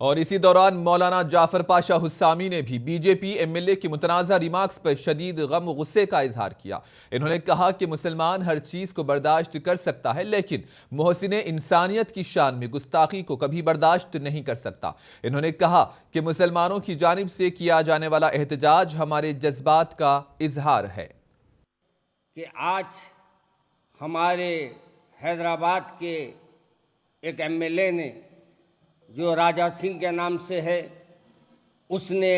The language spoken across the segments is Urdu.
اور اسی دوران مولانا جعفر پاشا حسامی نے بھی B J P M L A کی متنازع ریمارکس پر شدید غم و غصے کا اظہار کیا۔ انہوں نے کہا کہ مسلمان ہر چیز کو برداشت کر سکتا ہے لیکن محسن انسانیت کی شان میں گستاخی کو کبھی برداشت نہیں کر سکتا۔ انہوں نے کہا کہ مسلمانوں کی جانب سے کیا جانے والا احتجاج ہمارے جذبات کا اظہار ہے۔ کہ آج ہمارے حیدرآباد کے ایک ایم ایل اے نے جو راجہ سنگھ کے نام سے ہے، اس نے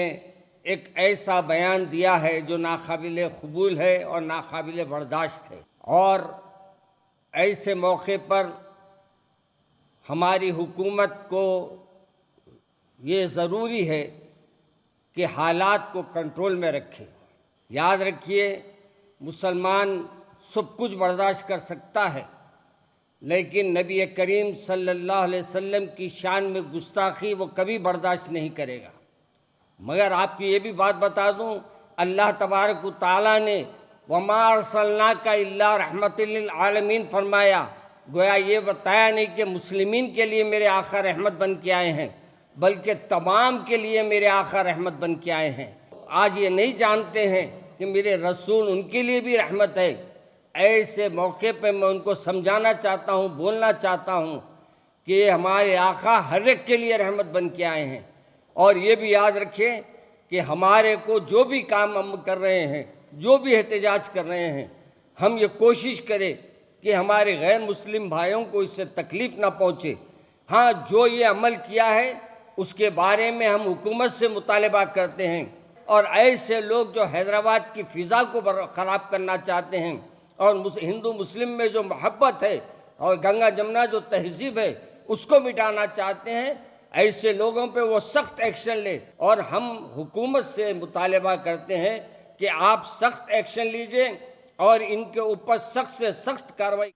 ایک ایسا بیان دیا ہے جو ناقابل قبول ہے اور ناقابل برداشت ہے، اور ایسے موقع پر ہماری حکومت کو یہ ضروری ہے کہ حالات کو کنٹرول میں رکھے۔ یاد رکھیے، مسلمان سب کچھ برداشت کر سکتا ہے، لیکن نبی کریم صلی اللہ علیہ وسلم کی شان میں گستاخی وہ کبھی برداشت نہیں کرے گا۔ مگر آپ کی یہ بھی بات بتا دوں، اللہ تبارک و تعالیٰ نے وَمَا أَرْسَلْنَاكَ إِلَّا رَحْمَةً لِلْعَالَمِينَ فرمایا، گویا یہ بتایا نہیں کہ مسلمین کے لیے میرے آقا رحمت بن کے آئے ہیں، بلکہ تمام کے لیے میرے آقا رحمت بن کے آئے ہیں۔ آج یہ نہیں جانتے ہیں کہ میرے رسول ان کے لیے بھی رحمت ہے۔ ایسے موقع پہ میں ان کو سمجھانا چاہتا ہوں، بولنا چاہتا ہوں کہ یہ ہمارے آقا ہر ایک کے لیے رحمت بن کے آئے ہیں۔ اور یہ بھی یاد رکھیں کہ ہمارے کو جو بھی کام ہم کر رہے ہیں، جو بھی احتجاج کر رہے ہیں، ہم یہ کوشش کریں کہ ہمارے غیر مسلم بھائیوں کو اس سے تکلیف نہ پہنچے۔ ہاں، جو یہ عمل کیا ہے اس کے بارے میں ہم حکومت سے مطالبہ کرتے ہیں، اور ایسے لوگ جو حیدرآباد کی فضا کو خراب کرنا چاہتے ہیں اور ہندو مسلم میں جو محبت ہے اور گنگا جمنا جو تہذیب ہے اس کو مٹانا چاہتے ہیں، ایسے لوگوں پہ وہ سخت ایکشن لے۔ اور ہم حکومت سے مطالبہ کرتے ہیں کہ آپ سخت ایکشن لیجئے اور ان کے اوپر سخت سے سخت کارروائی